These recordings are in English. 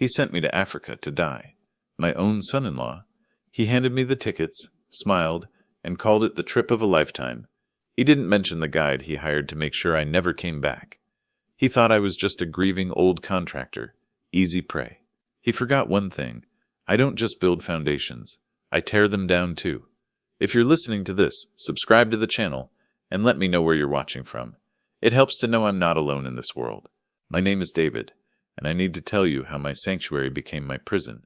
He sent me to Africa to die. My own son-in-law. He handed me the tickets, smiled, and called it the trip of a lifetime. He didn't mention the guide he hired to make sure I never came back. He thought I was just a grieving old contractor, easy prey. He forgot one thing. I don't just build foundations. I tear them down too. If you're listening to this, subscribe to the channel, and let me know where you're watching from. It helps to know I'm not alone in this world. My name is David, and I need to tell you how my sanctuary became my prison.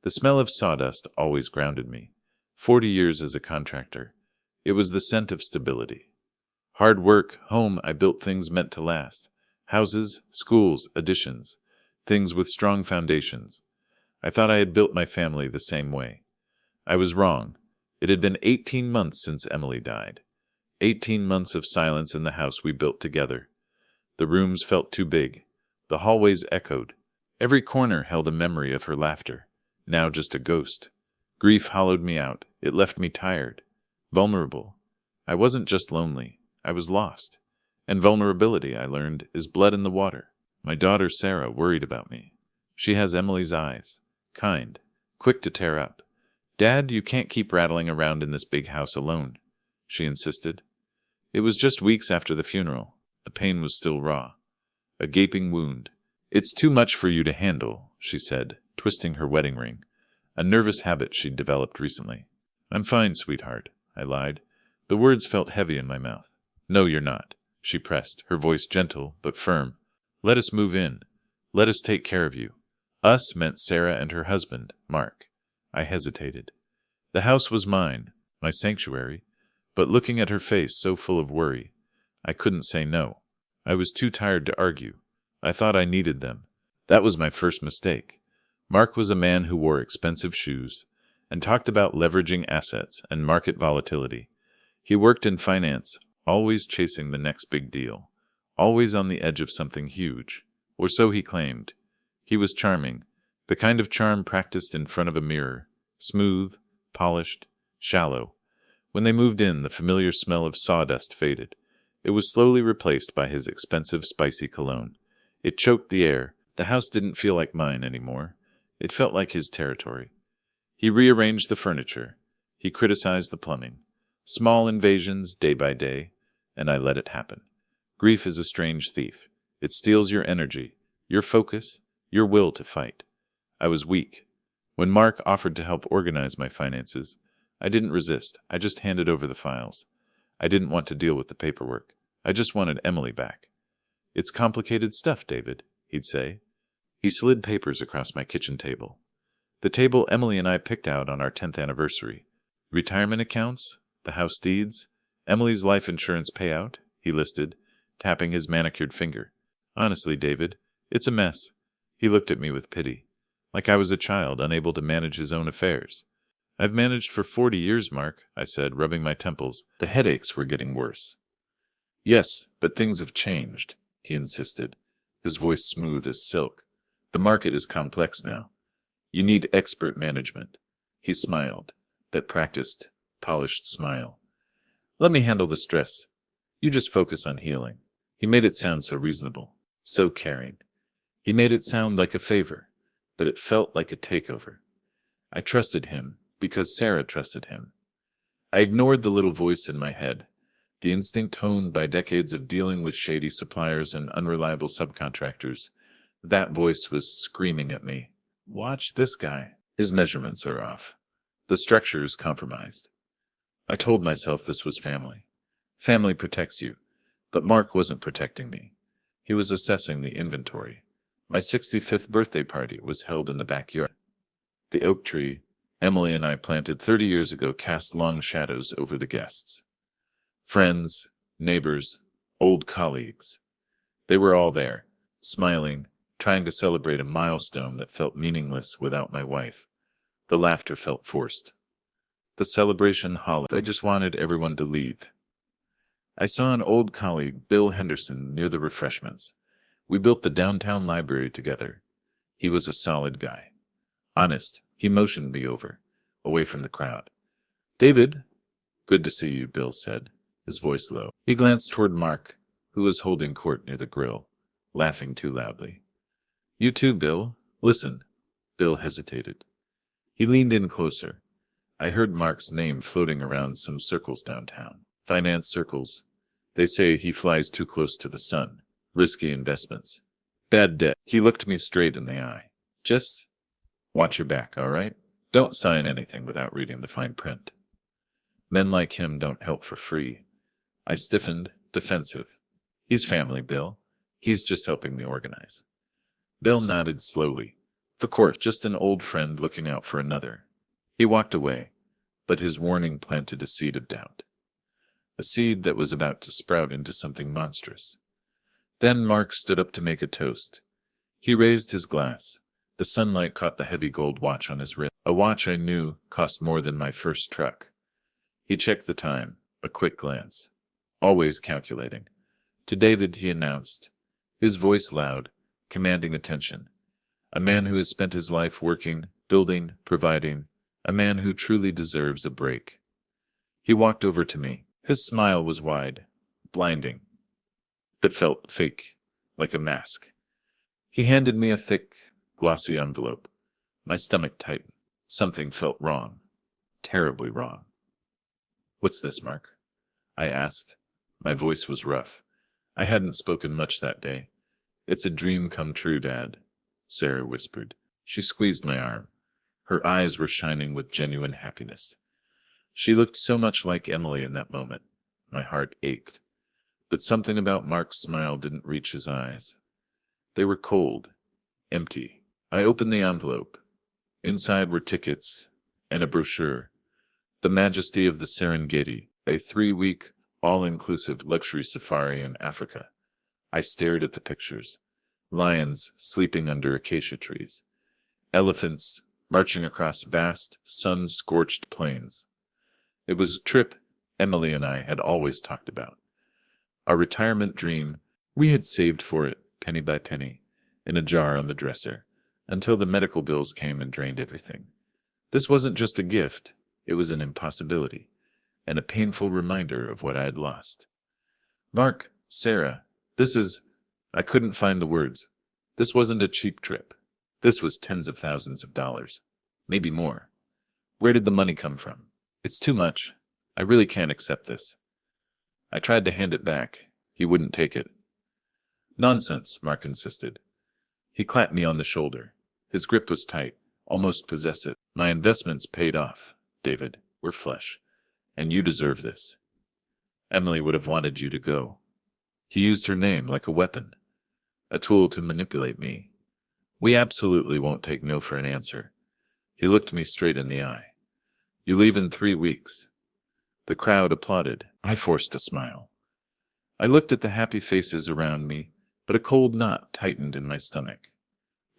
The smell of sawdust always grounded me. 40 years as a contractor. It was the scent of stability. Hard work, home, I built things meant to last. Houses, schools, additions. Things with strong foundations. I thought I had built my family the same way. I was wrong. It had been 18 months since Emily died. 18 months of silence in the house we built together. The rooms felt too big. The hallways echoed. Every corner held a memory of her laughter. Now just a ghost. Grief hollowed me out. It left me tired. Vulnerable. I wasn't just lonely. I was lost. And vulnerability, I learned, is blood in the water. My daughter Sarah worried about me. She has Emily's eyes. Kind. Quick to tear up. "Dad, you can't keep rattling around in this big house alone," she insisted. It was just weeks after the funeral. The pain was still raw. A gaping wound. "It's too much for you to handle," she said, twisting her wedding ring, a nervous habit she'd developed recently. "I'm fine, sweetheart," I lied. The words felt heavy in my mouth. "No, you're not," she pressed, her voice gentle but firm. "Let us move in. Let us take care of you." Us meant Sarah and her husband, Mark. I hesitated. The house was mine, my sanctuary, but looking at her face so full of worry, I couldn't say no. I was too tired to argue. I thought I needed them. That was my first mistake. Mark was a man who wore expensive shoes and talked about leveraging assets and market volatility. He worked in finance, always chasing the next big deal, always on the edge of something huge, or so he claimed. He was charming, the kind of charm practiced in front of a mirror, smooth, polished, shallow. When they moved in, the familiar smell of sawdust faded. It was slowly replaced by his expensive, spicy cologne. It choked the air. The house didn't feel like mine anymore. It felt like his territory. He rearranged the furniture. He criticized the plumbing. Small invasions, day by day, and I let it happen. Grief is a strange thief. It steals your energy, your focus, your will to fight. I was weak. When Mark offered to help organize my finances, I didn't resist. I just handed over the files. I didn't want to deal with the paperwork. I just wanted Emily back. "It's complicated stuff, David," he'd say. He slid papers across my kitchen table. The table Emily and I picked out on our 10th anniversary. Retirement accounts, the house deeds, Emily's life insurance payout, he listed, tapping his manicured finger. "Honestly, David, it's a mess." He looked at me with pity, like I was a child unable to manage his own affairs. "I've managed for 40 years, Mark," I said, rubbing my temples. The headaches were getting worse. "Yes, but things have changed," he insisted, his voice smooth as silk. "The market is complex now. You need expert management." He smiled, that practiced, polished smile. "Let me handle the stress. You just focus on healing." He made it sound so reasonable, so caring. He made it sound like a favor, but it felt like a takeover. I trusted him because Sarah trusted him. I ignored the little voice in my head, the instinct honed by decades of dealing with shady suppliers and unreliable subcontractors. That voice was screaming at me. "Watch this guy. His measurements are off. The structure is compromised." I told myself this was family. Family protects you. But Mark wasn't protecting me. He was assessing the inventory. My 65th birthday party was held in the backyard. The oak tree Emily and I planted 30 years ago cast long shadows over the guests. Friends, neighbors, old colleagues. They were all there, smiling, trying to celebrate a milestone that felt meaningless without my wife. The laughter felt forced. The celebration hollow. I just wanted everyone to leave. I saw an old colleague, Bill Henderson, near the refreshments. We built the downtown library together. He was a solid guy. Honest, he motioned me over, away from the crowd. "David." "Good to see you," Bill said, his voice low. He glanced toward Mark, who was holding court near the grill, laughing too loudly. "You too, Bill. Listen. Bill hesitated. He leaned in closer. I heard Mark's name floating around some circles downtown. Finance circles. They say he flies too close to the sun. Risky investments. Bad debt. He looked me straight in the eye. Just watch your back, all right? Don't sign anything without reading the fine print. Men like him don't help for free. I stiffened, defensive. He's family, Bill. He's just helping me organize. Bill nodded slowly. Of course, just an old friend looking out for another. He walked away, but his warning planted a seed of doubt. A seed that was about to sprout into something monstrous. Then Mark stood up to make a toast. He raised his glass. The sunlight caught the heavy gold watch on his wrist, a watch I knew cost more than my first truck. He checked the time, a quick glance. Always calculating. To David he announced, his voice loud, commanding attention. A man who has spent his life working, building, providing. A man who truly deserves a break. He walked over to me. His smile was wide, blinding. That felt fake, like a mask. He handed me a thick, glossy envelope. My stomach tightened. Something felt wrong. Terribly wrong. What's this, Mark? I asked. My voice was rough. I hadn't spoken much that day. It's a dream come true, Dad, Sarah whispered. She squeezed my arm. Her eyes were shining with genuine happiness. She looked so much like Emily in that moment. My heart ached. But something about Mark's smile didn't reach his eyes. They were cold, empty. I opened the envelope. Inside were tickets and a brochure. The Majesty of the Serengeti, a 3-week, all-inclusive luxury safari in Africa. I stared at the pictures. Lions sleeping under acacia trees. Elephants marching across vast, sun-scorched plains. It was a trip Emily and I had always talked about. Our retirement dream, we had saved for it, penny by penny, in a jar on the dresser, until the medical bills came and drained everything. This wasn't just a gift, it was an impossibility, and a painful reminder of what I had lost. Mark, Sarah, I couldn't find the words. This wasn't a cheap trip. This was tens of thousands of dollars. Maybe more. Where did the money come from? It's too much. I really can't accept this. I tried to hand it back. He wouldn't take it. Nonsense, Mark insisted. He clapped me on the shoulder. His grip was tight, almost possessive. My investments paid off, David. We're flush. And you deserve this. Emily would have wanted you to go. He used her name like a weapon, a tool to manipulate me. We absolutely won't take no for an answer. He looked me straight in the eye. You leave in 3 weeks. The crowd applauded. I forced a smile. I looked at the happy faces around me, but a cold knot tightened in my stomach.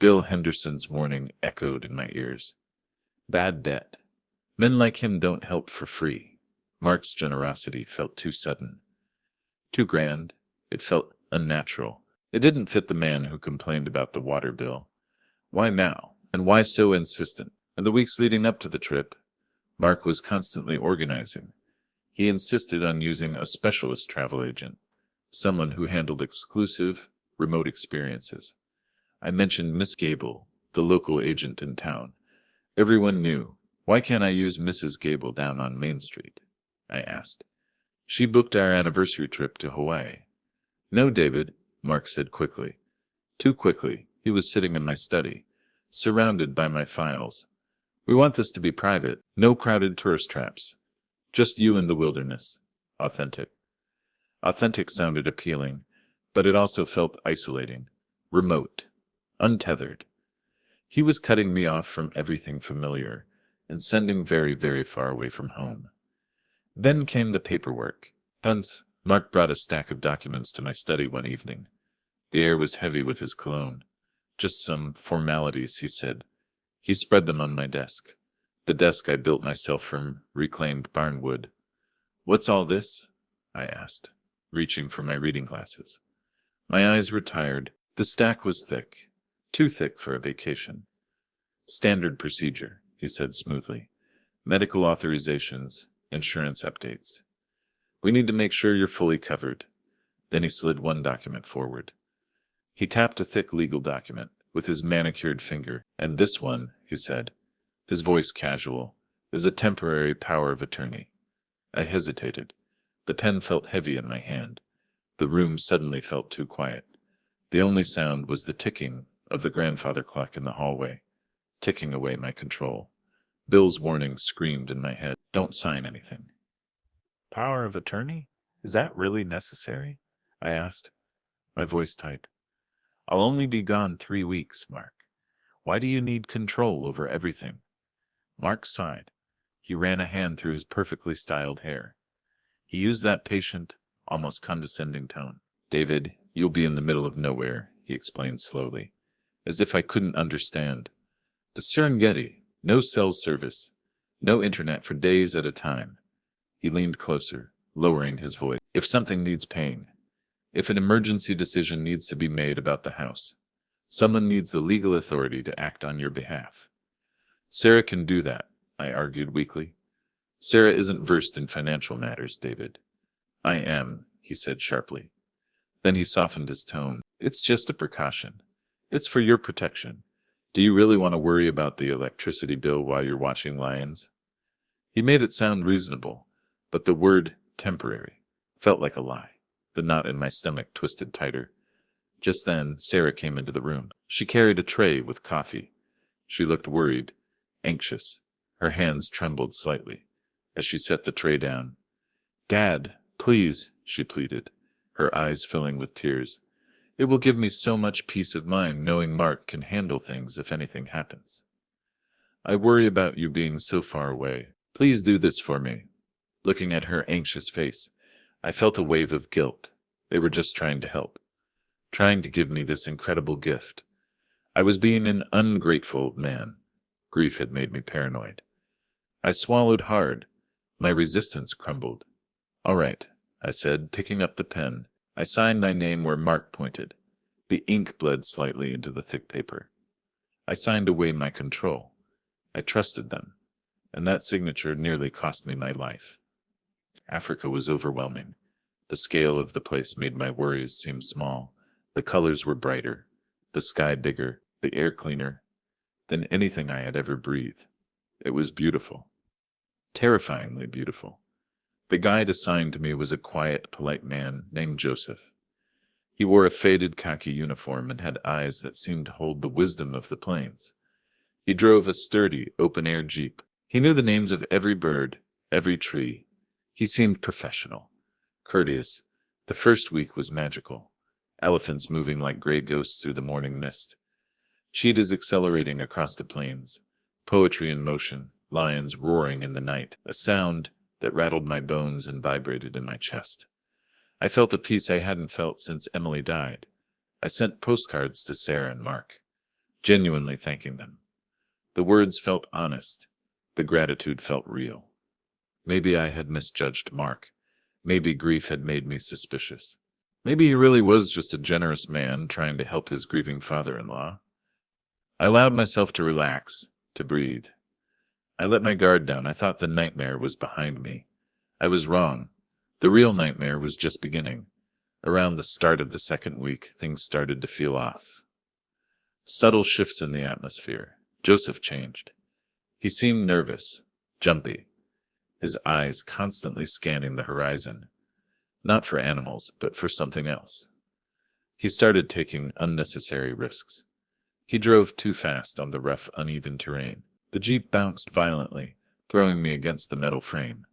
Bill Henderson's warning echoed in my ears. Bad debt. Men like him don't help for free. Mark's generosity felt too sudden. Too grand. It felt unnatural. It didn't fit the man who complained about the water bill. Why now? And why so insistent? In the weeks leading up to the trip, Mark was constantly organizing. He insisted on using a specialist travel agent, someone who handled exclusive, remote experiences. I mentioned Miss Gable, the local agent in town. Everyone knew. Why can't I use Mrs. Gable down on Main Street? I asked. She booked our anniversary trip to Hawaii. No, David, Mark said quickly. Too quickly. He was sitting in my study, surrounded by my files. We want this to be private. No crowded tourist traps. Just you in the wilderness. Authentic. Authentic sounded appealing, but it also felt isolating, remote, untethered. He was cutting me off from everything familiar and sending very, very far away from home. Then came the paperwork. Tons. Mark brought a stack of documents to my study one evening. The air was heavy with his cologne. Just some formalities, he said. He spread them on my desk. The desk I built myself from reclaimed barnwood. What's all this? I asked, reaching for my reading glasses. My eyes were tired. The stack was thick, too thick for a vacation. Standard procedure, he said smoothly. Medical authorizations, insurance updates. We need to make sure you're fully covered. Then he slid one document forward. He tapped a thick legal document, with his manicured finger. "And this one," he said, his voice casual, "is a temporary power of attorney." I hesitated. The pen felt heavy in my hand. The room suddenly felt too quiet. The only sound was the ticking of the grandfather clock in the hallway, ticking away my control. Bill's warning screamed in my head, "Don't sign anything." "Power of attorney? Is that really necessary?" I asked, my voice tight. "I'll only be gone 3 weeks, Mark. Why do you need control over everything?" Mark sighed. He ran a hand through his perfectly styled hair. He used that patient, almost condescending tone. "David, you'll be in the middle of nowhere," he explained slowly, as if I couldn't understand. "The Serengeti, no cell service, no internet for days at a time." He leaned closer, lowering his voice. "If something needs paying, if an emergency decision needs to be made about the house, someone needs the legal authority to act on your behalf." "Sarah can do that," I argued weakly. "Sarah isn't versed in financial matters, David." "I am," he said sharply. Then he softened his tone. "It's just a precaution. It's for your protection. Do you really want to worry about the electricity bill while you're watching Lions?" He made it sound reasonable, but the word temporary felt like a lie. The knot in my stomach twisted tighter. Just then, Sarah came into the room. She carried a tray with coffee. She looked worried, anxious. Her hands trembled slightly as she set the tray down. "Dad, please," she pleaded, her eyes filling with tears. "It will give me so much peace of mind knowing Mark can handle things if anything happens. I worry about you being so far away. Please do this for me." Looking at her anxious face, I felt a wave of guilt. They were just trying to help, trying to give me this incredible gift. I was being an ungrateful man. Grief had made me paranoid. I swallowed hard. My resistance crumbled. "All right," I said, picking up the pen. I signed my name where Mark pointed. The ink bled slightly into the thick paper. I signed away my control. I trusted them, and that signature nearly cost me my life. Africa was overwhelming. The scale of the place made my worries seem small. The colors were brighter, the sky bigger, the air cleaner than anything I had ever breathed. It was beautiful. Terrifyingly beautiful. The guide assigned to me was a quiet, polite man named Joseph. He wore a faded khaki uniform and had eyes that seemed to hold the wisdom of the plains. He drove a sturdy, open-air Jeep. He knew the names of every bird, every tree. He seemed professional, courteous. The first week was magical. Elephants moving like gray ghosts through the morning mist. Cheetahs accelerating across the plains. Poetry in motion, lions roaring in the night. A sound that rattled my bones and vibrated in my chest. I felt a peace I hadn't felt since Emily died. I sent postcards to Sarah and Mark, genuinely thanking them. The words felt honest. The gratitude felt real. Maybe I had misjudged Mark. Maybe grief had made me suspicious. Maybe he really was just a generous man trying to help his grieving father-in-law. I allowed myself to relax, to breathe. I let my guard down. I thought the nightmare was behind me. I was wrong. The real nightmare was just beginning. Around the start of the second week, things started to feel off. Subtle shifts in the atmosphere. Joseph changed. He seemed nervous, jumpy, his eyes constantly scanning the horizon. Not for animals, but for something else. He started taking unnecessary risks. He drove too fast on the rough, uneven terrain. The Jeep bounced violently, throwing me against the metal frame.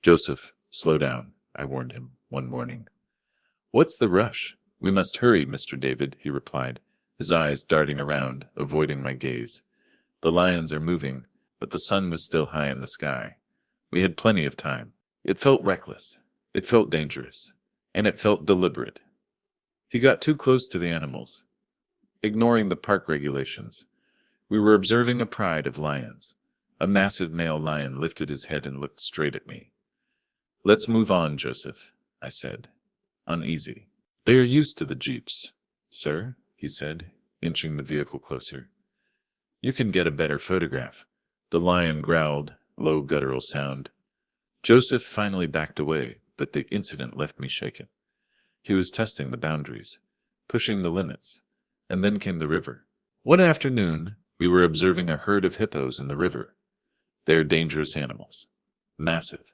"Joseph, slow down," I warned him one morning. "What's the rush? We must hurry, Mr. David," he replied, his eyes darting around, avoiding my gaze. "The lions are moving, but the sun was still high in the sky. We had plenty of time." It felt reckless. It felt dangerous. And it felt deliberate. He got too close to the animals, ignoring the park regulations. We were observing a pride of lions. A massive male lion lifted his head and looked straight at me. "Let's move on, Joseph," I said, uneasy. "They are used to the jeeps, sir," he said, inching the vehicle closer. "You can get a better photograph." The lion growled, low guttural sound. Joseph finally backed away, but the incident left me shaken. He was testing the boundaries, pushing the limits, and then came the river. One afternoon, we were observing a herd of hippos in the river. They are dangerous animals. Massive.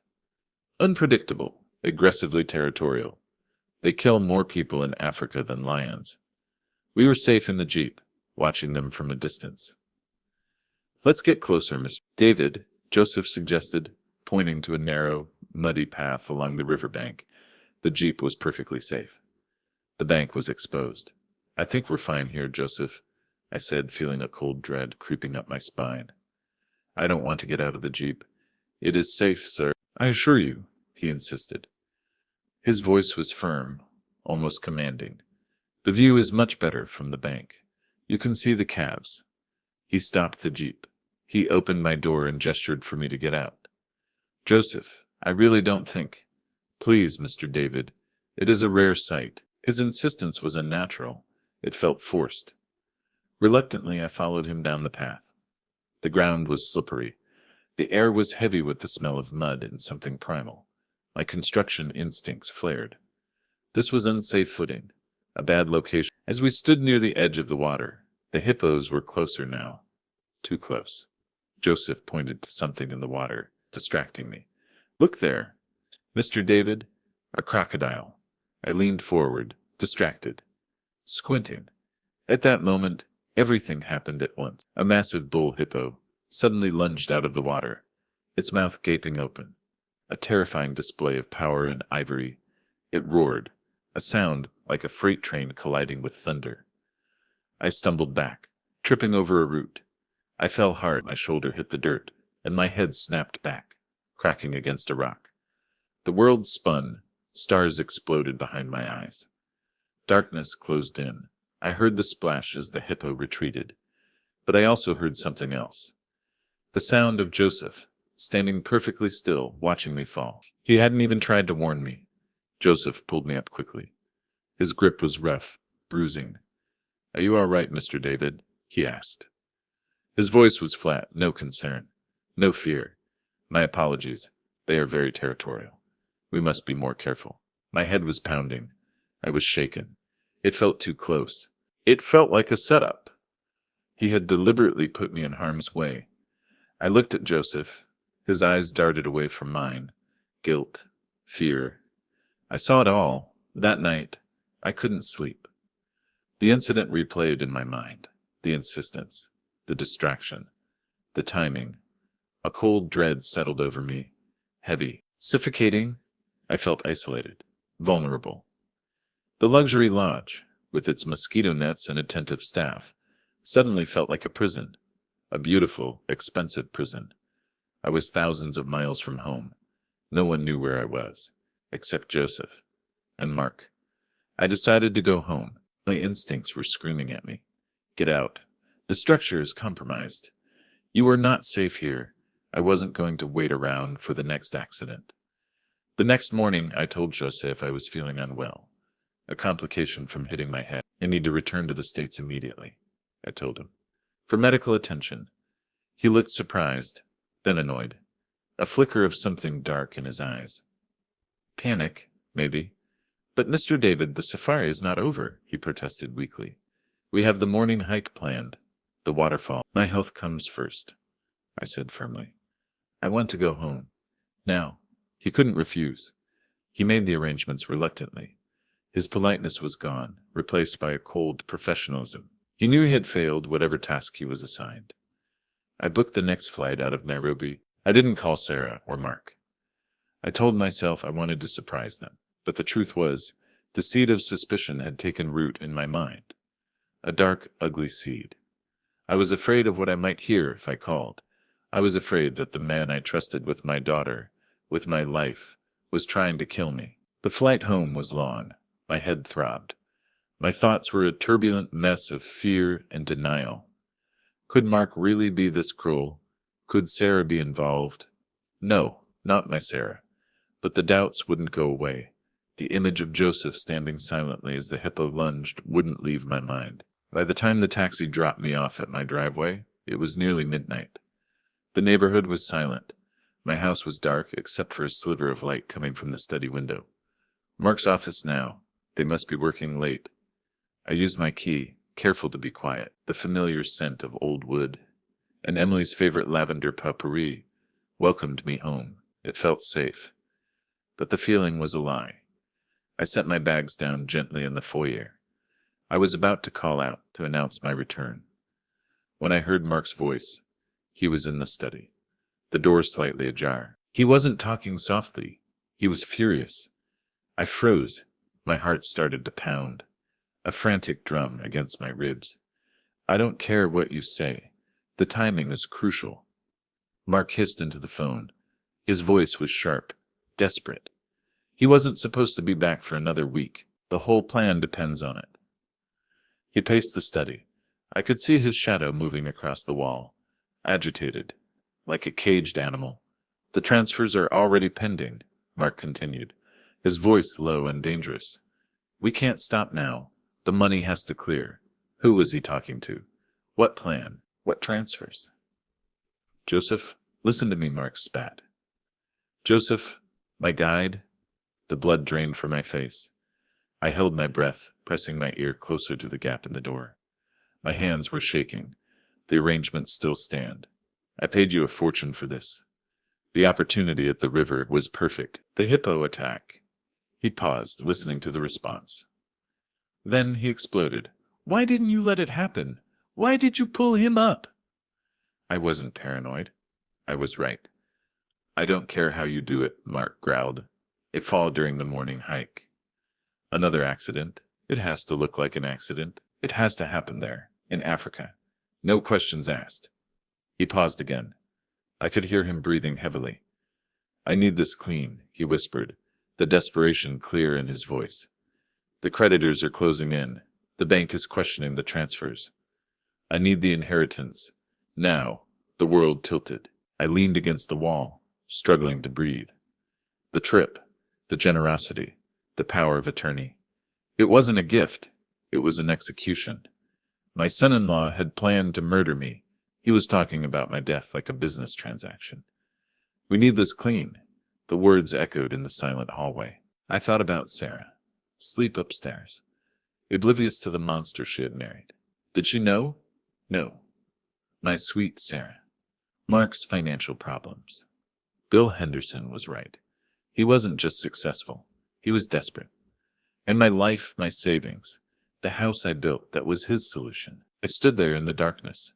Unpredictable. Aggressively territorial. They kill more people in Africa than lions. We were safe in the jeep, watching them from a distance. "Let's get closer, Mr. David," Joseph suggested, pointing to a narrow, muddy path along the riverbank. The jeep was perfectly safe. The bank was exposed. "I think we're fine here, Joseph," I said, feeling a cold dread creeping up my spine. "I don't want to get out of the jeep." "It is safe, sir, I assure you," he insisted. His voice was firm, almost commanding. "The view is much better from the bank. You can see the cabs." He stopped the jeep. He opened my door and gestured for me to get out. "Joseph, I really don't think—" "Please, Mr. David, it is a rare sight." His insistence was unnatural. It felt forced. Reluctantly, I followed him down the path. The ground was slippery. The air was heavy with the smell of mud and something primal. My construction instincts flared. This was unsafe footing, a bad location. As we stood near the edge of the water, the hippos were closer now. Too close. Joseph pointed to something in the water, distracting me. "Look there, Mr. David, a crocodile." I leaned forward, distracted, squinting. At that moment, everything happened at once. A massive bull hippo suddenly lunged out of the water, its mouth gaping open. A terrifying display of power and ivory. It roared, a sound like a freight train colliding with thunder. I stumbled back, tripping over a root. I fell hard, my shoulder hit the dirt, and my head snapped back, cracking against a rock. The world spun, stars exploded behind my eyes. Darkness closed in. I heard the splash as the hippo retreated, but I also heard something else. The sound of Joseph, standing perfectly still, watching me fall. He hadn't even tried to warn me. Joseph pulled me up quickly. His grip was rough, bruising. "Are you all right, Mr. David?" he asked. His voice was flat, no concern, no fear. "My apologies. They are very territorial. We must be more careful." My head was pounding. I was shaken. It felt too close. It felt like a setup. He had deliberately put me in harm's way. I looked at Joseph. His eyes darted away from mine. Guilt, fear. I saw it all. That night, I couldn't sleep. The incident replayed in my mind. The insistence, the distraction, the timing. A cold dread settled over me. Heavy, suffocating. I felt isolated, vulnerable. The luxury lodge, with its mosquito nets and attentive staff, suddenly felt like a prison. A beautiful, expensive prison. I was thousands of miles from home. No one knew where I was, except Joseph and Mark. I decided to go home. My instincts were screaming at me. "Get out. The structure is compromised. You are not safe here." I wasn't going to wait around for the next accident. The next morning, I told Joseph I was feeling unwell. A complication from hitting my head. "I need to return to the States immediately," I told him. "For medical attention." He looked surprised, then annoyed. A flicker of something dark in his eyes. "Panic, maybe. But Mr. David, the safari is not over," he protested weakly. "We have the morning hike planned, the waterfall." "My health comes first," I said firmly. "I want to go home. Now." He couldn't refuse. He made the arrangements reluctantly. His politeness was gone, replaced by a cold professionalism. He knew he had failed whatever task he was assigned. I booked the next flight out of Nairobi. I didn't call Sarah or Mark. I told myself I wanted to surprise them, but the truth was, the seed of suspicion had taken root in my mind. A dark, ugly seed. I was afraid of what I might hear if I called. I was afraid that the man I trusted with my daughter, with my life, was trying to kill me. The flight home was long. My head throbbed. My thoughts were a turbulent mess of fear and denial. Could Mark really be this cruel? Could Sarah be involved? No, not my Sarah. But the doubts wouldn't go away. The image of Joseph standing silently as the hippo lunged wouldn't leave my mind. By the time the taxi dropped me off at my driveway, it was nearly midnight. The neighborhood was silent. My house was dark, except for a sliver of light coming from the study window. Mark's office now. They must be working late. I used my key, careful to be quiet. The familiar scent of old wood and Emily's favorite lavender potpourri welcomed me home. It felt safe, but the feeling was a lie. I set my bags down gently in the foyer. I was about to call out to announce my return, when I heard Mark's voice. He was in the study, the door slightly ajar. He wasn't talking softly. He was furious. I froze. My heart started to pound, a frantic drum against my ribs. I don't care what you say. The timing is crucial. Mark hissed into the phone. His voice was sharp, desperate. He wasn't supposed to be back for another week. The whole plan depends on it. He paced the study. I could see his shadow moving across the wall, agitated, like a caged animal. The transfers are already pending, Mark continued, his voice low and dangerous. We can't stop now. The money has to clear. Who was he talking to? What plan? What transfers? Joseph, listen to me, Mark spat. Joseph, my guide. The blood drained from my face. I held my breath, pressing my ear closer to the gap in the door. My hands were shaking. The arrangements still stand. I paid you a fortune for this. The opportunity at the river was perfect. The hippo attack. He paused, listening to the response. Then he exploded. Why didn't you let it happen? Why did you pull him up? I wasn't paranoid. I was right. I don't care how you do it, Mark growled. A fall during the morning hike. Another accident. It has to look like an accident. It has to happen there, in Africa. No questions asked. He paused again. I could hear him breathing heavily. I need this clean, he whispered, the desperation clear in his voice. The creditors are closing in. The bank is questioning the transfers. I need the inheritance. Now. The world tilted. I leaned against the wall, struggling to breathe. The trip, the generosity, the power of attorney. It wasn't a gift. It was an execution. My son-in-law had planned to murder me. He was talking about my death like a business transaction. We need this clean. The words echoed in the silent hallway. I thought about Sarah. Sleep upstairs. Oblivious to the monster she had married. Did she know? No. My sweet Sarah. Mark's financial problems. Bill Henderson was right. He wasn't just successful. He was desperate. And my life, my savings, the house I built, that was his solution. I stood there in the darkness,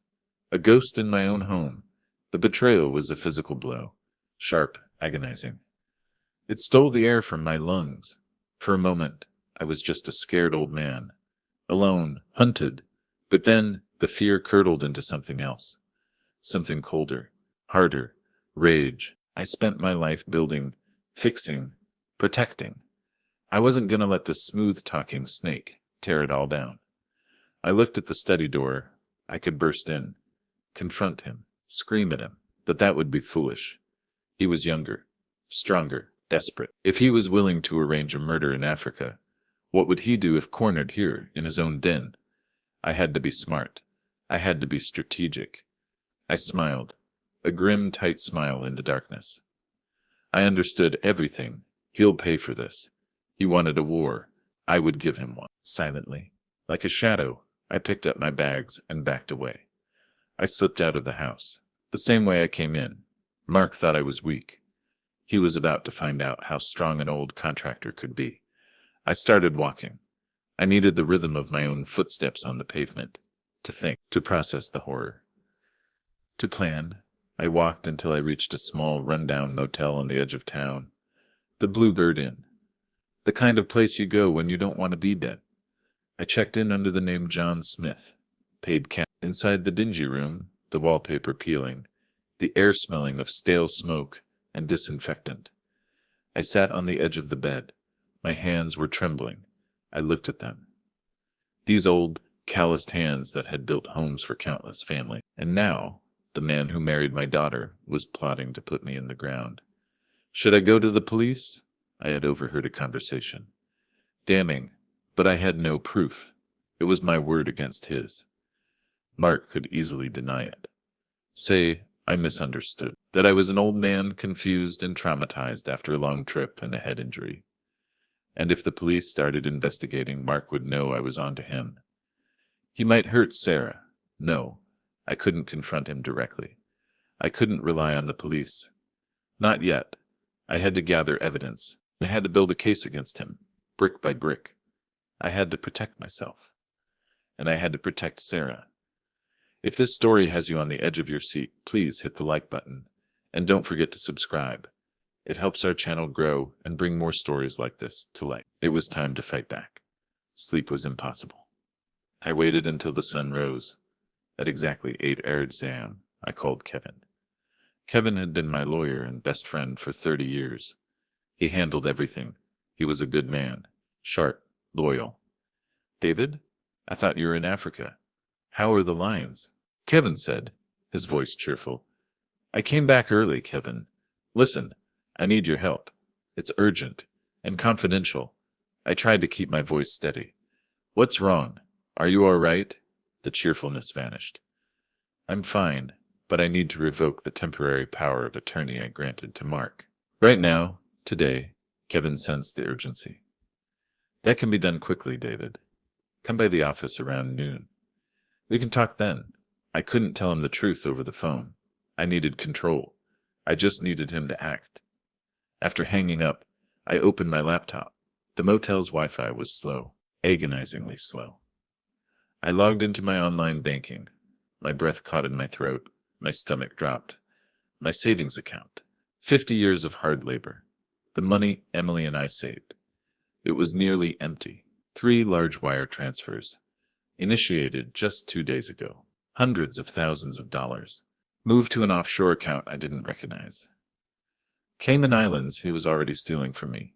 a ghost in my own home. The betrayal was a physical blow, sharp, agonizing. It stole the air from my lungs. For a moment, I was just a scared old man, alone, hunted. But then the fear curdled into something else, something colder, harder, rage. I spent my life building, fixing, protecting. I wasn't going to let this smooth-talking snake tear it all down. I looked at the study door. I could burst in, confront him, scream at him, but that would be foolish. He was younger, stronger, desperate. If he was willing to arrange a murder in Africa, what would he do if cornered here in his own den? I had to be smart. I had to be strategic. I smiled, a grim, tight smile in the darkness. I understood everything. He'll pay for this. He wanted a war. I would give him one. Silently, like a shadow, I picked up my bags and backed away. I slipped out of the house, the same way I came in. Mark thought I was weak. He was about to find out how strong an old contractor could be. I started walking. I needed the rhythm of my own footsteps on the pavement, to think, to process the horror. To plan, I walked until I reached a small, run-down motel on the edge of town. The Bluebird Inn. The kind of place you go when you don't want to be dead. I checked in under the name John Smith. Paid cash. Inside the dingy room, the wallpaper peeling, the air smelling of stale smoke and disinfectant. I sat on the edge of the bed. My hands were trembling. I looked at them. These old, calloused hands that had built homes for countless families. And now, the man who married my daughter was plotting to put me in the ground. Should I go to the police? I had overheard a conversation. Damning, but I had no proof. It was my word against his. Mark could easily deny it. Say I misunderstood, that I was an old man confused and traumatized after a long trip and a head injury. And if the police started investigating, Mark would know I was onto him. He might hurt Sarah. No, I couldn't confront him directly. I couldn't rely on the police. Not yet. I had to gather evidence. I had to build a case against him, brick by brick. I had to protect myself. And I had to protect Sarah. If this story has you on the edge of your seat, please hit the like button. And don't forget to subscribe. It helps our channel grow and bring more stories like this to light. It was time to fight back. Sleep was impossible. I waited until the sun rose. At exactly 8 a.m., I called Kevin. Kevin had been my lawyer and best friend for 30 years. He handled everything. He was a good man. Sharp, loyal. David, I thought you were in Africa. How are the lions? Kevin said, his voice cheerful. I came back early, Kevin. Listen, I need your help. It's urgent and confidential. I tried to keep my voice steady. What's wrong? Are you all right? The cheerfulness vanished. I'm fine, but I need to revoke the temporary power of attorney I granted to Mark. Right now, today, Kevin sensed the urgency. That can be done quickly, David. Come by the office around noon. We can talk then. I couldn't tell him the truth over the phone. I needed control. I just needed him to act. After hanging up, I opened my laptop. The motel's Wi-Fi was slow, agonizingly slow. I logged into my online banking. My breath caught in my throat. My stomach dropped. My savings account. 50 years of hard labor. The money Emily and I saved. It was nearly empty. 3 large wire transfers. Initiated just 2 days ago. Hundreds of thousands of dollars. Moved to an offshore account I didn't recognize. Cayman Islands he was already stealing from me.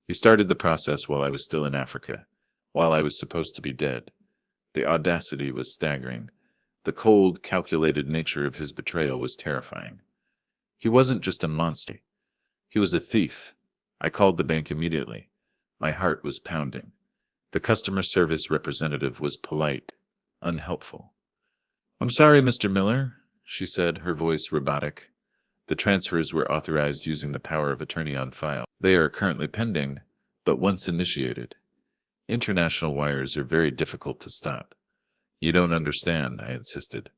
He started the process while I was still in Africa, while I was supposed to be dead. The audacity was staggering. The cold, calculated nature of his betrayal was terrifying. He wasn't just a monster. He was a thief. I called the bank immediately. My heart was pounding. The customer service representative was polite, unhelpful. I'm sorry, Mr. Miller, she said, her voice robotic. The transfers were authorized using the power of attorney on file. They are currently pending, but once initiated. International wires are very difficult to stop. You don't understand, I insisted,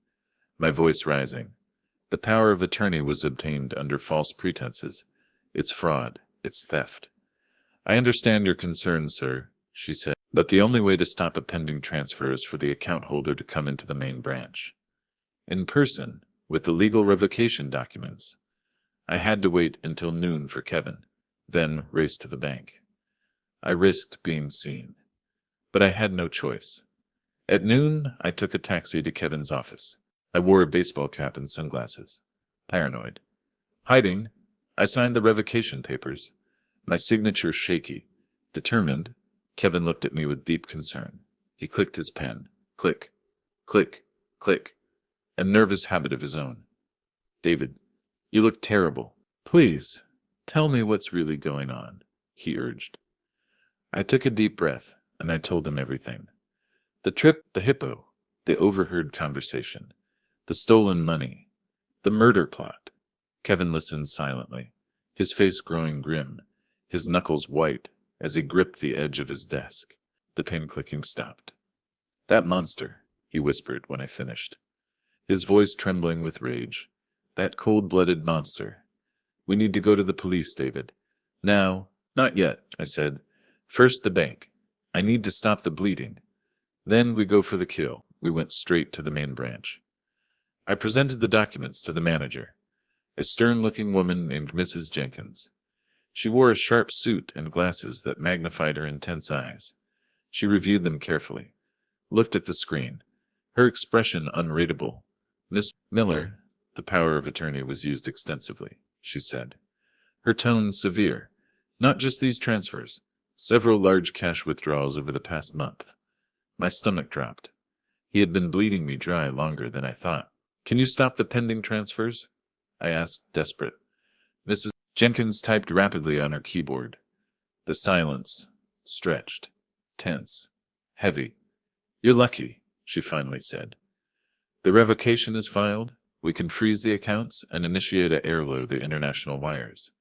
my voice rising. The power of attorney was obtained under false pretenses. It's fraud. It's theft. I understand your concerns, sir, she said, but the only way to stop a pending transfer is for the account holder to come into the main branch. In person, with the legal revocation documents. I had to wait until noon for Kevin, then race to the bank. I risked being seen, but I had no choice. At noon, I took a taxi to Kevin's office. I wore a baseball cap and sunglasses. Paranoid. Hiding, I signed the revocation papers. My signature shaky. Determined, Kevin looked at me with deep concern. He clicked his pen. Click, click, click. A nervous habit of his own. David, you look terrible. Please, tell me what's really going on, he urged. I took a deep breath, and I told him everything. The trip, the hippo, the overheard conversation, the stolen money, the murder plot. Kevin listened silently, his face growing grim, his knuckles white as he gripped the edge of his desk. The pen clicking stopped. That monster, he whispered when I finished, his voice trembling with rage. That cold-blooded monster. We need to go to the police, David. Now, not yet, I said. First the bank. I need to stop the bleeding. Then we go for the kill. We went straight to the main branch. I presented the documents to the manager, a stern-looking woman named Mrs. Jenkins. She wore a sharp suit and glasses that magnified her intense eyes. She reviewed them carefully, looked at the screen, her expression unreadable. Miss Miller, the power of attorney was used extensively, she said. Her tone severe. Not just these transfers. Several large cash withdrawals over the past month. My stomach dropped. He had been bleeding me dry longer than I thought. Can you stop the pending transfers? I asked, desperate. Mrs. Jenkins typed rapidly on her keyboard. The silence stretched, tense, heavy. You're lucky, she finally said. The revocation is filed. We can freeze the accounts and initiate a airload the international wires.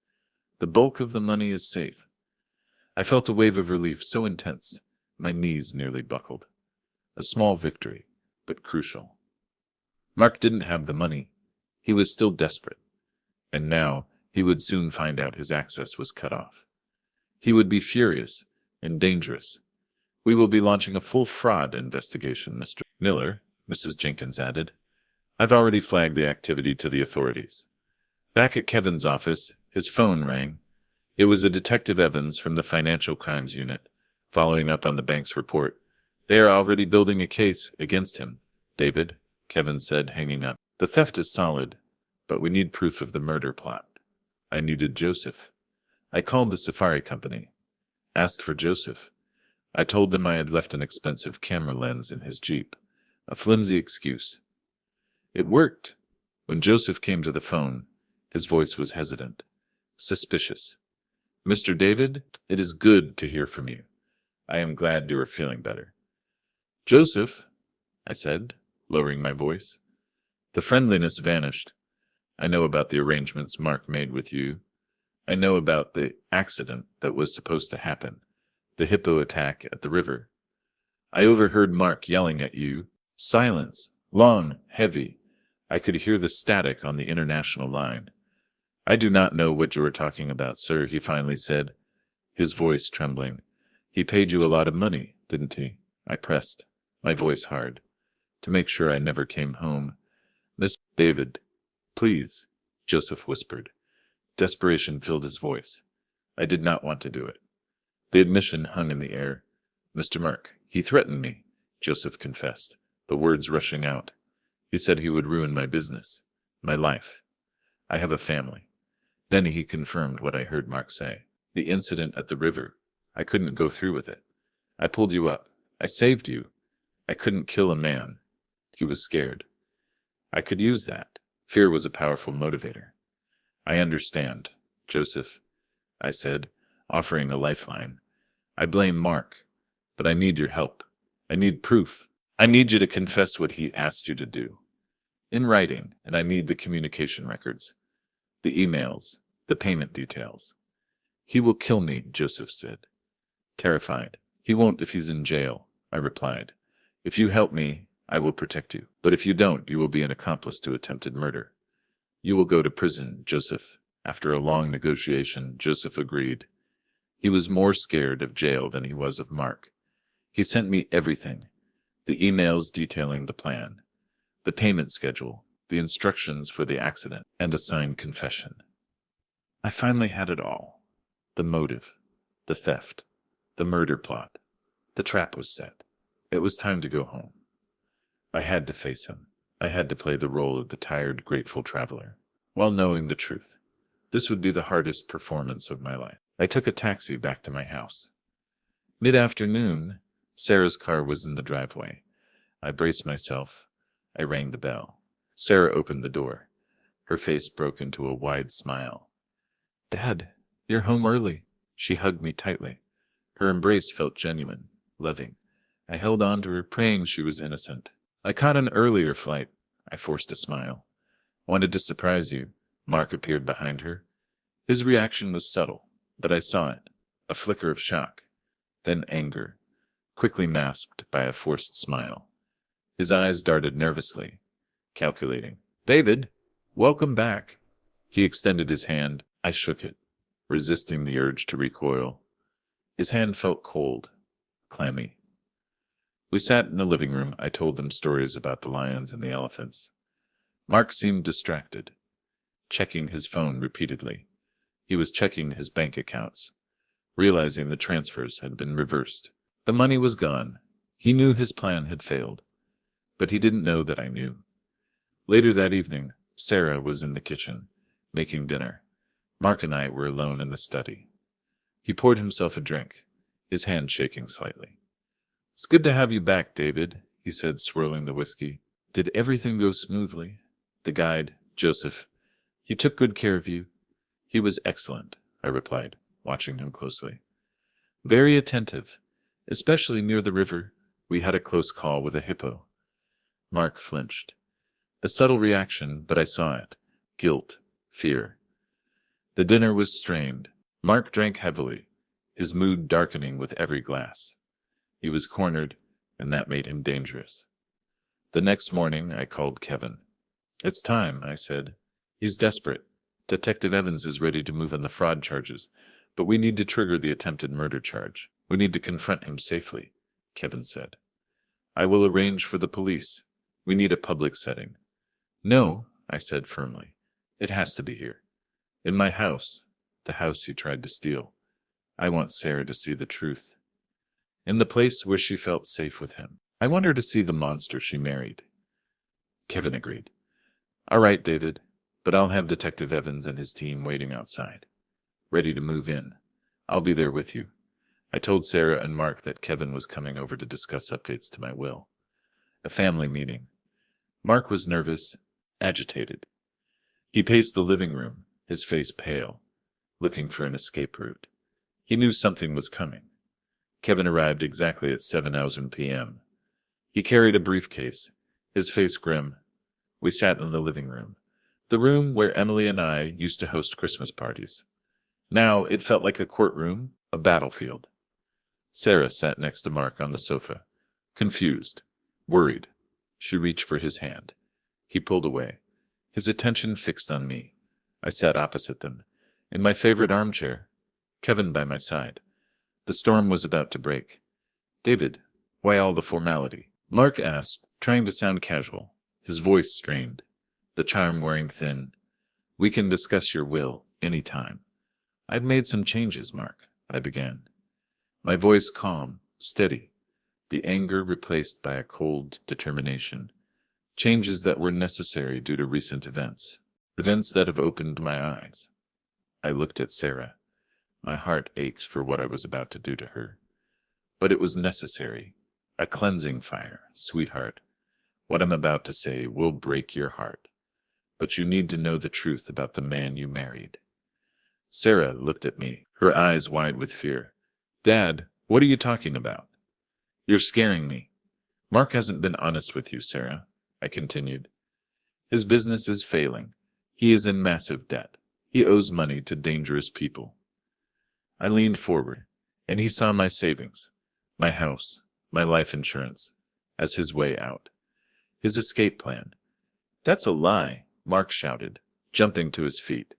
The bulk of the money is safe. I felt a wave of relief so intense, my knees nearly buckled. A small victory, but crucial. Mark didn't have the money. He was still desperate. And now he would soon find out his access was cut off. He would be furious and dangerous. We will be launching a full fraud investigation, Mr. Miller, Mrs. Jenkins added. I've already flagged the activity to the authorities. Back at Kevin's office, his phone rang. It was a Detective Evans from the Financial Crimes Unit, following up on the bank's report. They are already building a case against him, David, Kevin said, hanging up. The theft is solid, but we need proof of the murder plot. I needed Joseph. I called the safari company, asked for Joseph. I told them I had left an expensive camera lens in his Jeep, a flimsy excuse. It worked. When Joseph came to the phone, his voice was hesitant, suspicious. Mr. David, it is good to hear from you. I am glad you are feeling better. Joseph, I said, lowering my voice. The friendliness vanished. I know about the arrangements Mark made with you. I know about the accident that was supposed to happen, the hippo attack at the river. I overheard Mark yelling at you. Silence, long, heavy. I could hear the static on the international line. I do not know what you were talking about, sir, he finally said, his voice trembling. He paid you a lot of money, didn't he? I pressed, my voice hard, to make sure I never came home. Miss David, please, Joseph whispered. Desperation filled his voice. I did not want to do it. The admission hung in the air. Mr. Mark, he threatened me, Joseph confessed, the words rushing out. He said he would ruin my business, my life. I have a family. Then he confirmed what I heard Mark say. The incident at the river. I couldn't go through with it. I pulled you up. I saved you. I couldn't kill a man. He was scared. I could use that. Fear was a powerful motivator. I understand, Joseph, I said, offering a lifeline. I blame Mark, but I need your help. I need proof. I need you to confess what he asked you to do. In writing, and I need the communication records, the emails, the payment details. He will kill me, Joseph said. Terrified. He won't if he's in jail, I replied. If you help me, I will protect you. But if you don't, you will be an accomplice to attempted murder. You will go to prison, Joseph. After a long negotiation, Joseph agreed. He was more scared of jail than he was of Mark. He sent me everything. The emails detailing the plan, the payment schedule, the instructions for the accident, and a signed confession. I finally had it all. The motive, the theft, the murder plot. The trap was set. It was time to go home. I had to face him. I had to play the role of the tired, grateful traveler, while knowing the truth. This would be the hardest performance of my life. I took a taxi back to my house. Mid-afternoon, Sarah's car was in the driveway. I braced myself. I rang the bell. Sarah opened the door. Her face broke into a wide smile. Dad, you're home early. She hugged me tightly. Her embrace felt genuine, loving. I held on to her, praying she was innocent. I caught an earlier flight. I forced a smile. Wanted to surprise you. Mark appeared behind her. His reaction was subtle, but I saw it. A flicker of shock, then anger, quickly masked by a forced smile. His eyes darted nervously, calculating. David, welcome back. He extended his hand. I shook it, resisting the urge to recoil. His hand felt cold, clammy. We sat in the living room. I told them stories about the lions and the elephants. Mark seemed distracted, checking his phone repeatedly. He was checking his bank accounts, realizing the transfers had been reversed. The money was gone. He knew his plan had failed, but he didn't know that I knew. Later that evening, Sarah was in the kitchen, making dinner. Mark and I were alone in the study. He poured himself a drink, his hand shaking slightly. It's good to have you back, David, he said, swirling the whiskey. Did everything go smoothly? The guide, Joseph, he took good care of you. He was excellent, I replied, watching him closely. Very attentive, especially near the river. We had a close call with a hippo. Mark flinched. A subtle reaction, but I saw it. Guilt, fear. The dinner was strained. Mark drank heavily, his mood darkening with every glass. He was cornered, and that made him dangerous. The next morning, I called Kevin. "It's time," I said. "He's desperate. Detective Evans is ready to move on the fraud charges, but we need to trigger the attempted murder charge. We need to confront him safely," Kevin said. "I will arrange for the police. We need a public setting." "No," I said firmly. "It has to be here. In my house, the house he tried to steal. I want Sarah to see the truth. In the place where she felt safe with him. I want her to see the monster she married." Kevin agreed. "All right, David, but I'll have Detective Evans and his team waiting outside, ready to move in. I'll be there with you." I told Sarah and Mark that Kevin was coming over to discuss updates to my will. A family meeting. Mark was nervous, agitated. He paced the living room, his face pale, looking for an escape route. He knew something was coming. Kevin arrived exactly at 7:00 p.m. He carried a briefcase, his face grim. We sat in the living room, the room where Emily and I used to host Christmas parties. Now it felt like a courtroom, a battlefield. Sarah sat next to Mark on the sofa, confused, worried. She reached for his hand. He pulled away, his attention fixed on me. I sat opposite them, in my favorite armchair, Kevin by my side. The storm was about to break. "David, why all the formality?" Mark asked, trying to sound casual, his voice strained, the charm wearing thin. "We can discuss your will any time." "I've made some changes, Mark," I began. My voice calm, steady, the anger replaced by a cold determination. Changes that were necessary due to recent events. Events that have opened my eyes. I looked at Sarah. My heart ached for what I was about to do to her. But it was necessary. A cleansing fire, sweetheart. What I'm about to say will break your heart. But you need to know the truth about the man you married. Sarah looked at me, her eyes wide with fear. "Dad, what are you talking about?" "You're scaring me." "Mark hasn't been honest with you, Sarah," I continued. "His business is failing. He is in massive debt. He owes money to dangerous people." I leaned forward, and he saw my savings, my house, my life insurance, as his way out. His escape plan. "That's a lie," Mark shouted, jumping to his feet,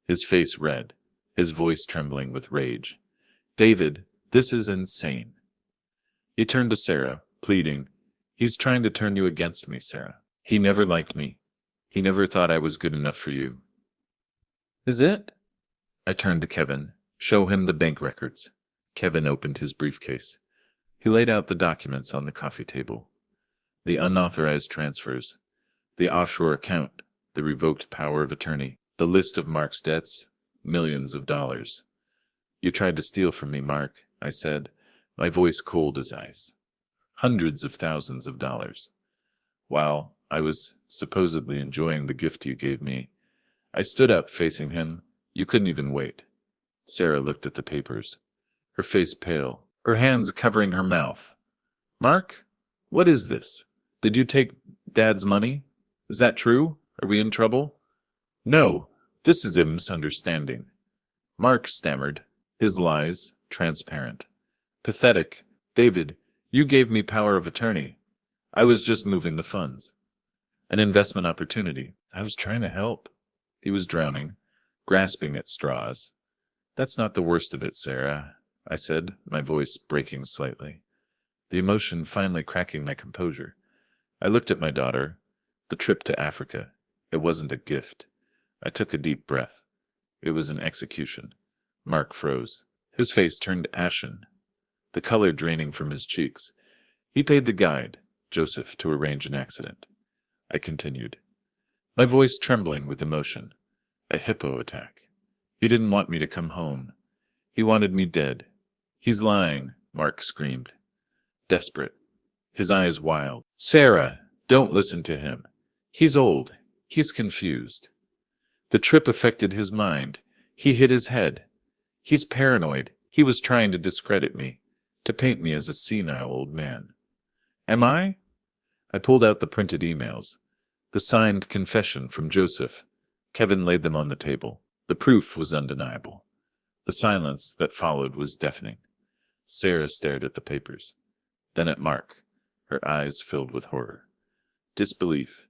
his face red, his voice trembling with rage. "David, this is insane." He turned to Sarah, pleading, "He's trying to turn you against me, Sarah. He never liked me. He never thought I was good enough for you." "Is it?" I turned to Kevin. "Show him the bank records." Kevin opened his briefcase. He laid out the documents on the coffee table. The unauthorized transfers, the offshore account, the revoked power of attorney, the list of Mark's debts, millions of dollars. "You tried to steal from me, Mark," I said, my voice cold as ice. "Hundreds of thousands of dollars. While I was supposedly enjoying the gift you gave me." I stood up facing him. "You couldn't even wait." Sarah looked at the papers, her face pale, her hands covering her mouth. "Mark, what is this? Did you take Dad's money? Is that true? Are we in trouble?" "No, this is a misunderstanding." Mark stammered, his lies transparent. "Pathetic. David, you gave me power of attorney. I was just moving the funds. An investment opportunity. I was trying to help." He was drowning, grasping at straws. "That's not the worst of it, Sarah," I said, my voice breaking slightly, the emotion finally cracking my composure. I looked at my daughter. The trip to Africa. It wasn't a gift. I took a deep breath. It was an execution. Mark froze. His face turned ashen, the color draining from his cheeks. "He paid the guide, Joseph, to arrange an accident," I continued, my voice trembling with emotion. "A hippo attack. He didn't want me to come home. He wanted me dead." "He's lying," Mark screamed, desperate, his eyes wild. "Sarah, don't listen to him. He's old. He's confused. The trip affected his mind. He hit his head. He's paranoid. He was trying to discredit me, to paint me as a senile old man." "Am I?" I pulled out the printed emails, the signed confession from Joseph. Kevin laid them on the table. The proof was undeniable. The silence that followed was deafening. Sarah stared at the papers, then at Mark, her eyes filled with horror. Disbelief.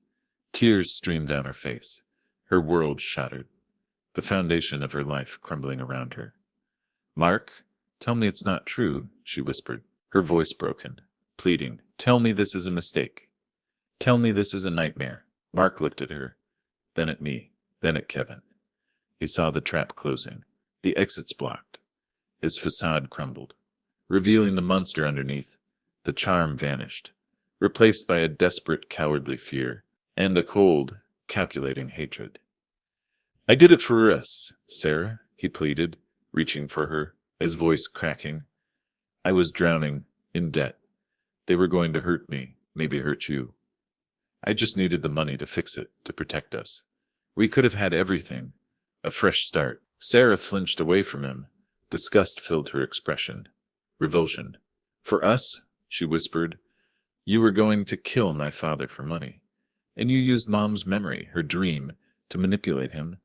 Tears streamed down her face. Her world shattered. The foundation of her life crumbling around her. "Mark, tell me it's not true," she whispered, her voice broken, pleading. "Tell me this is a mistake. Tell me this is a nightmare." Mark looked at her, then at me, then at Kevin. He saw the trap closing, the exits blocked. His facade crumbled, revealing the monster underneath. The charm vanished, replaced by a desperate, cowardly fear, and a cold, calculating hatred. "I did it for us, Sarah," he pleaded, reaching for her, his voice cracking. "I was drowning, in debt. They were going to hurt me, maybe hurt you. I just needed the money to fix it, to protect us. We could have had everything. A fresh start." Sarah flinched away from him. Disgust filled her expression. Revulsion. "For us?" she whispered. "You were going to kill my father for money. And you used Mom's memory, her dream, to manipulate him."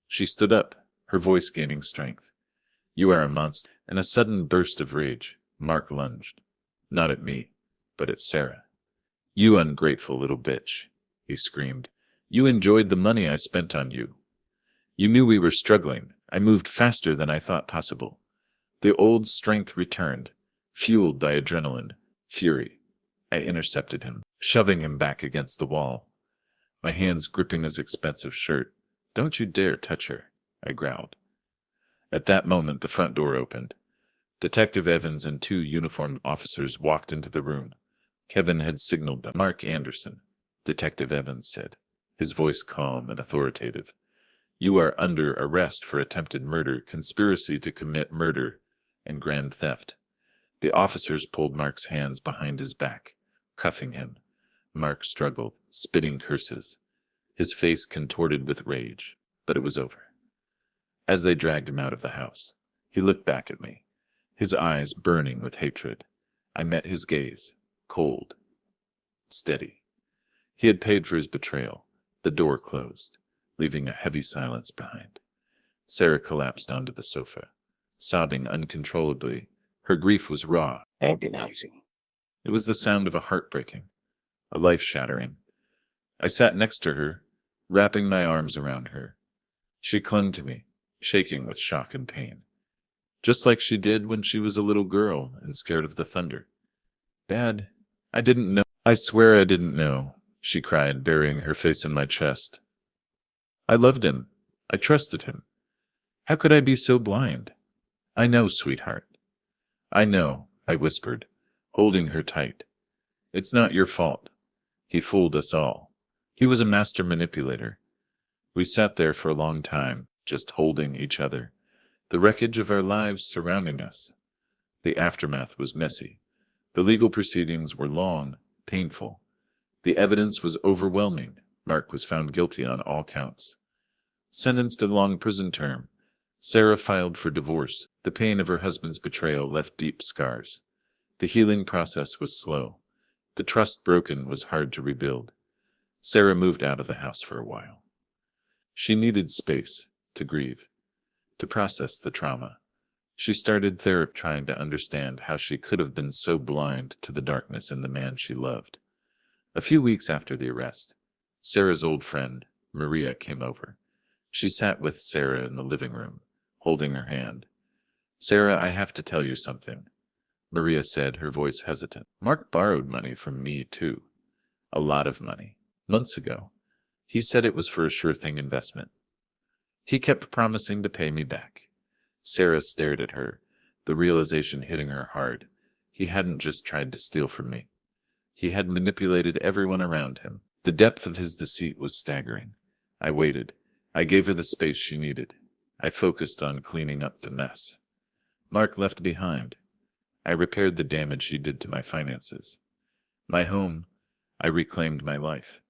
She stood up, her voice gaining strength. "You are a monster." In a sudden burst of rage, Mark lunged. Not at me, but at Sarah. "You ungrateful little bitch," he screamed. "You enjoyed the money I spent on you. You knew we were struggling. I moved faster than I thought possible." The old strength returned, fueled by adrenaline, fury. I intercepted him, shoving him back against the wall, my hands gripping his expensive shirt. "Don't you dare touch her," I growled. At that moment, the front door opened. Detective Evans and two uniformed officers walked into the room. Kevin had signaled them. "Mark Anderson," Detective Evans said, his voice calm and authoritative. "You are under arrest for attempted murder, conspiracy to commit murder, and grand theft." The officers pulled Mark's hands behind his back, cuffing him. Mark struggled, spitting curses, his face contorted with rage, but it was over. As they dragged him out of the house, he looked back at me, his eyes burning with hatred. I met his gaze, cold, steady. He had paid for his betrayal. The door closed, leaving a heavy silence behind. Sarah collapsed onto the sofa, sobbing uncontrollably. Her grief was raw, agonizing. It was the sound of a heart breaking, a life shattering. I sat next to her, wrapping my arms around her. She clung to me, shaking with shock and pain, just like she did when she was a little girl and scared of the thunder. "Dad, I didn't know. I swear I didn't know," she cried, burying her face in my chest. "I loved him. I trusted him. How could I be so blind?" "I know, sweetheart. I know," I whispered, holding her tight. "It's not your fault. He fooled us all. He was a master manipulator." We sat there for a long time, just holding each other, the wreckage of our lives surrounding us. The aftermath was messy. The legal proceedings were long, painful. The evidence was overwhelming. Mark was found guilty on all counts, sentenced to a long prison term. Sarah filed for divorce. The pain of her husband's betrayal left deep scars. The healing process was slow. The trust broken was hard to rebuild. Sarah moved out of the house for a while. She needed space to grieve, to process the trauma. She started therapy, trying to understand how she could have been so blind to the darkness in the man she loved. A few weeks after the arrest, Sarah's old friend, Maria, came over. She sat with Sarah in the living room, holding her hand. "Sarah, I have to tell you something," Maria said, her voice hesitant. "Mark borrowed money from me, too. A lot of money. Months ago. He said it was for a sure-thing investment. He kept promising to pay me back." Sarah stared at her, the realization hitting her hard. He hadn't just tried to steal from me. He had manipulated everyone around him. The depth of his deceit was staggering. I waited. I gave her the space she needed. I focused on cleaning up the mess Mark left behind. I repaired the damage he did to my finances, my home. I reclaimed my life,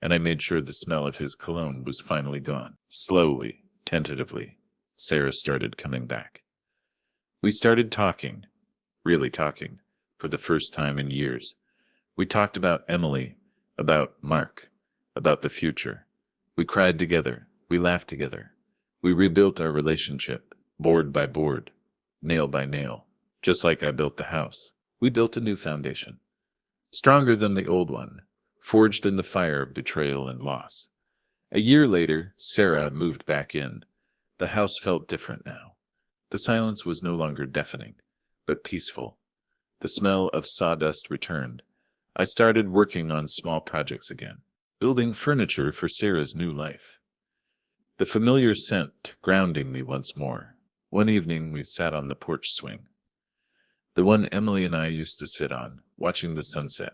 and I made sure the smell of his cologne was finally gone. Slowly, tentatively, Sarah started coming back. We started talking, really talking, for the first time in years. We talked about Emily, about Mark, about the future. We cried together. We laughed together. We rebuilt our relationship, board by board, nail by nail, just like I built the house. We built a new foundation. stronger than the old one, forged in the fire of betrayal and loss. A year later, Sarah moved back in. The house felt different now. The silence was no longer deafening, but peaceful. The smell of sawdust returned. I started working on small projects again, building furniture for Sarah's new life. The familiar scent grounding me once more. One evening we sat on the porch swing, the one Emily and I used to sit on, watching the sunset.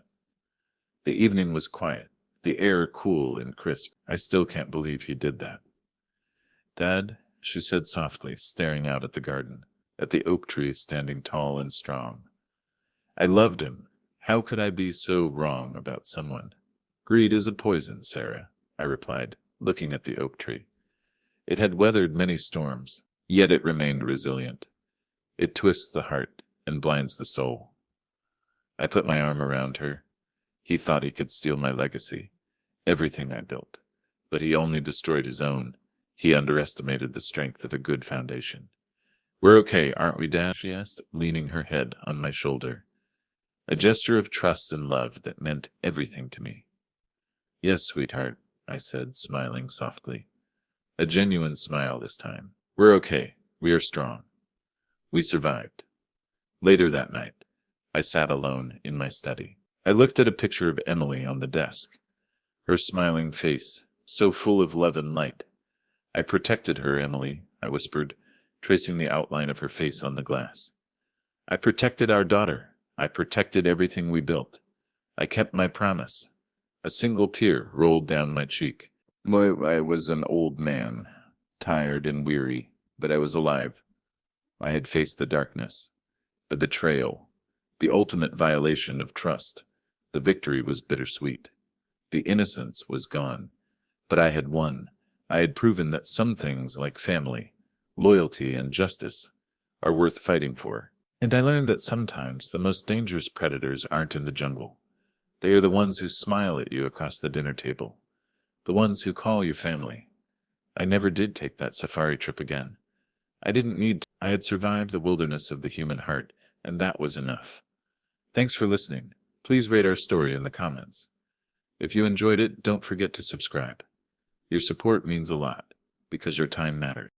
The evening was quiet, the air cool and crisp. I still can't believe he did that. Dad, she said softly, staring out at the garden, at the oak tree standing tall and strong. I loved him. How could I be so wrong about someone? Greed is a poison, Sarah, I replied, looking at the oak tree. It had weathered many storms, yet it remained resilient. It twists the heart and blinds the soul. I put my arm around her. He thought he could steal my legacy, everything I built, but he only destroyed his own. He underestimated the strength of a good foundation. We're okay, aren't we, Dad? She asked, leaning her head on my shoulder. A gesture of trust and love that meant everything to me. Yes, sweetheart, I said, smiling softly. A genuine smile this time. We're okay. We are strong. We survived. Later that night, I sat alone in my study. I looked at a picture of Emily on the desk. Her smiling face, so full of love and light. I protected her, Emily, I whispered, tracing the outline of her face on the glass. I protected our daughter. I protected everything we built. I kept my promise. A single tear rolled down my cheek. I was an old man, tired and weary, but I was alive. I had faced the darkness, the betrayal, the ultimate violation of trust. The victory was bittersweet. The innocence was gone, but I had won. I had proven that some things like family, loyalty, and justice are worth fighting for. And I learned that sometimes the most dangerous predators aren't in the jungle. They are the ones who smile at you across the dinner table, the ones who call you family. I never did take that safari trip again. I didn't need to. I had survived the wilderness of the human heart, and that was enough. Thanks for listening. Please rate our story in the comments. If you enjoyed it, don't forget to subscribe. Your support means a lot, because your time matters.